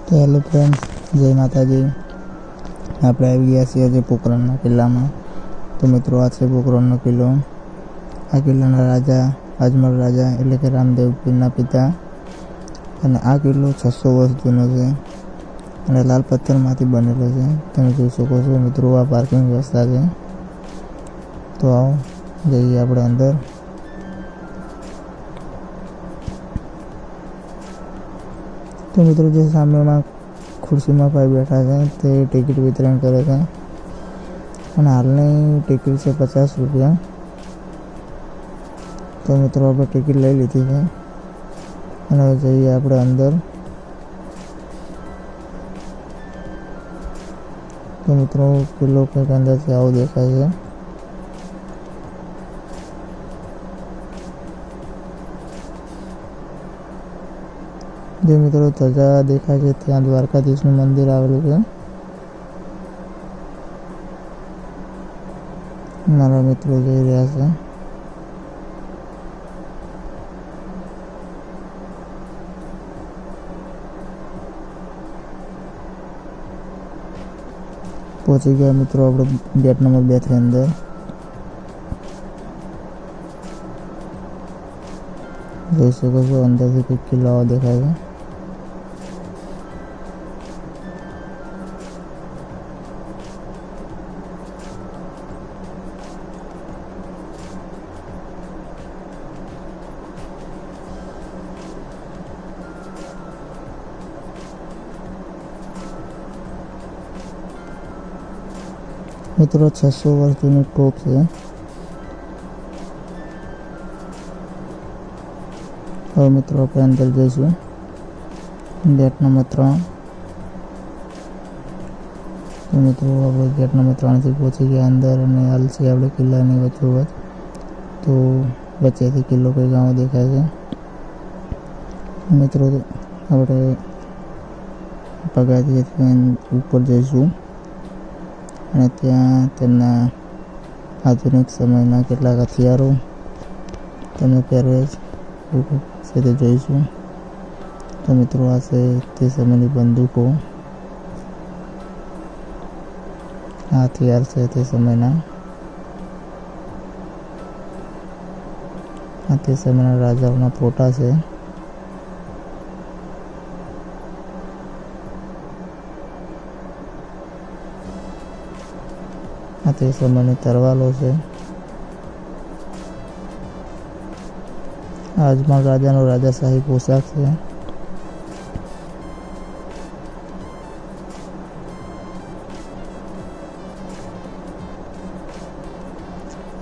તો hello friends, જય માતાજી. આપણે આવી ગયા છીએ આજે પોખરણના કિલ્લામાં. તો મિત્રો, આ છે પોખરણનો કિલ્લો. આ કિલ્લાના રાજા અજમલ રાજા એટલે કે રામદેવ પીરના પિતા. અને આ કિલ્લો 600 વર્ષ જૂનો છે અને લાલ પથ્થરમાંથી બનેલો છે. તમે જોઈ શકો છો મિત્રો, આ પાર્કિંગ વ્યવસ્થા છે. તો આવો જઈએ આપણે અંદર. તો મિત્રો, જે સામેમાં ખુરશીમાં ભાઈ બેઠા છે તે ટિકિટ વિતરણ કરે છે અને હાલની ટિકિટ છે 50 રૂપિયા. તો મિત્રો, આપણે ટિકિટ લઈ લીધી છે અને હવે જઈએ આપણે અંદર. તો મિત્રો, કિલ્લો કંઈક અંદરથી આવો દેખાય છે. જે મિત્રો ધજા દેખાય છે ત્યાં દ્વારકાધીશનું મંદિર આવેલું છે. મારા મિત્રો જઈ રહ્યા છે. પહોંચી ગયા મિત્રો આપણે ગેટ નંબર 2 થી અંદર. જોઈ શકો છો અંદરથી કંઈક કિલ્લો આવો દેખાય છે. મિત્રો, 600 વર્ષ જૂની ટોપ છે. હવે મિત્રો આપણે અંદર જઈશું. Gate number 3. તો મિત્રો, આપણે ગેટ નંબર 3 થી પહોંચી ગયા અંદર અને હાલ છે આપણે કિલ્લાની વચ્ચોવચ્ચ. તો વચ્ચેથી કિલ્લો કંઈક આવો દેખાય છે. મિત્રો, આપણે પગથિયાથી ઉપર જઈશું અને ત્યાં તેમના આધુનિક સમયના કેટલાક હથિયારો, તેમનો પહેરવેશ છે તે જોઈશું. તો મિત્રો, આ છે તે સમયની બંદૂકો, આ હથિયાર છે તે સમયના. આ તે સમયના રાજાઓના ફોટા છે. આ તે સમયની તરવાલો છે. આ અજમલ રાજાનો રાજાશાહી પોશાક છે.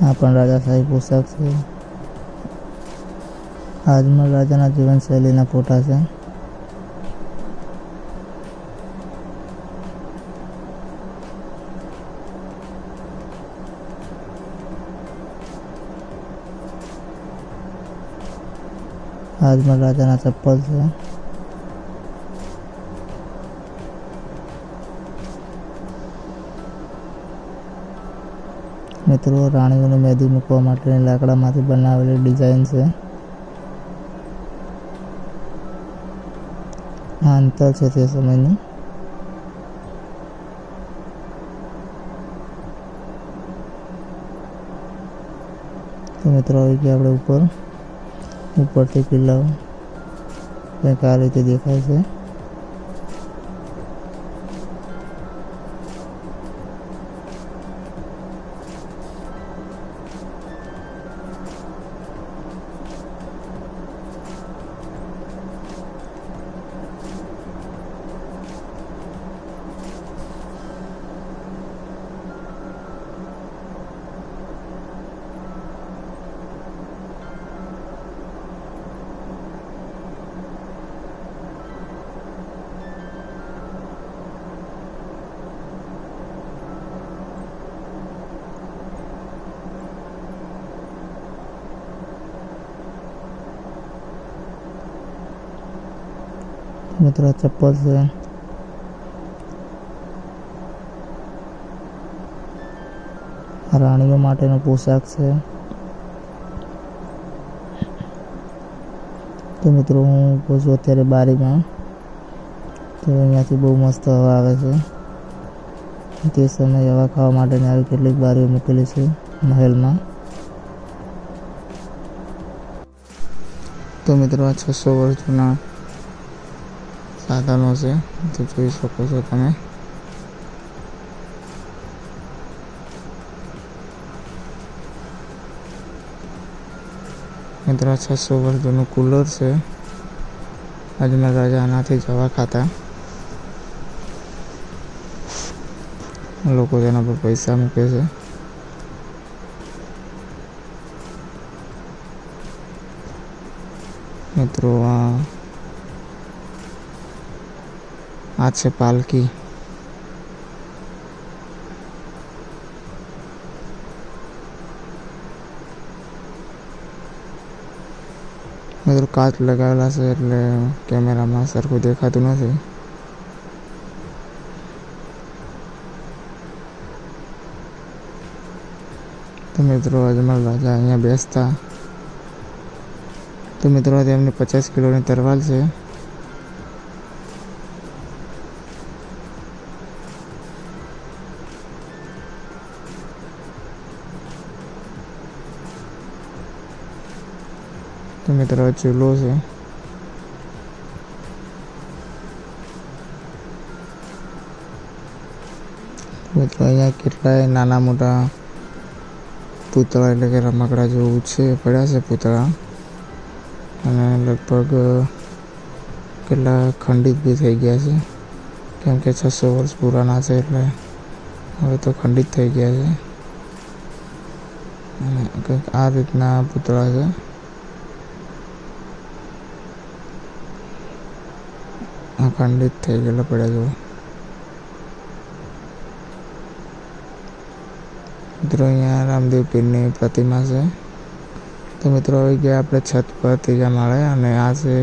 આ પણ રાજાશાહી પોશાક છે. આ અજમલ રાજાના જીવનશૈલીના ફોટા છે. અજમલ રાજાના ચપ્પલ છે. મિત્રો, રાણીઓને મહેંદી મૂકવા માટેની લાકડામાંથી બનાવેલી ડિઝાઇન છે. આ અંતર છે તે સમયની. તો મિત્રો, આવી ગયા આપણે ઉપરથી કિલ્લો કંઈક આ રીતે દેખાય છે. મિત્રો, ચપ્પલ છે. રાણીઓ માટેનો પોશાક છે. તો મિત્રો, હું ઊભો છું અત્યારે બારીમાં તો અહીંયાથી બહુ મસ્ત હવા આવે છે. તે સમયે હવા ખાવા માટેની આવી કેટલીક બારીઓ મૂકેલી છે મહેલમાં. તો મિત્રો આ 600 વર્ષ જૂના સાધનો છે, તો જોઈ શકો છો તમે. મિત્રો 600 વર્ષ જૂનું કુલર છે. અજમેર રાજા આનાથી જ હવા ખાતા. લોકો તેના પર પૈસા મૂકે છે. મિત્રો આ છે પાલકી. મિત્રો કાચ લગાવેલા છે એટલે કેમેરામાં સરખું દેખાતું નથી. તો મિત્રો અજમલ રાજા અહીંયા બેસતા. તો મિત્રો તેમની 50 કિલોની તરવાલ છે. તો મિત્રો ચૂલો છે. મિત્રો અહીંયા કેટલાય નાના મોટા પૂતળા એટલે કે રમકડા જેવું છે પડ્યા છે પૂતળા, અને લગભગ કેટલા ખંડિત બી થઈ ગયા છે, કેમ કે 600 વર્ષ પુરાના છે એટલે હવે તો ખંડિત થઈ ગયા છે. અને કંઈક આ રીતના પૂતળા છે. ખંડિત થઈ ગયેલા પડ્યા જો. મિત્રો અહીંયા રામદેવ પીરની પ્રતિમા છે. તો મિત્રો આવી ગયા આપણે છત પર ત્રીજા માળે, અને આ છે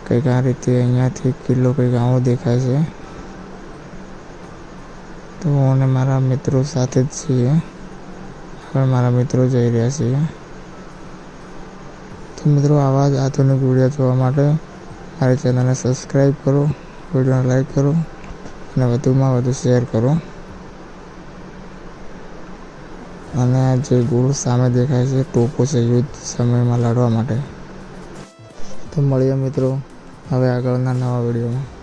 કંઈક આ રીતે અહીંયાથી કિલ્લો કંઈક આવો દેખાય છે. તો હું અને મારા મિત્રો સાથે જ છીએ. હવે મારા મિત્રો જઈ રહ્યા છીએ. તો મિત્રો આવા જ આધુનિક વિડીયો જોવા માટે મારી ચેનલને સબસ્ક્રાઈબ કરો, વિડીયોને લાઈક કરો અને વધુમાં વધુ શેર કરો. અને આ જે ગોળ સામે દેખાય છે ટોપો છે યુદ્ધ સમયમાં લડવા માટે. તો મળીએ મિત્રો હવે આગળના નવા વિડીયોમાં.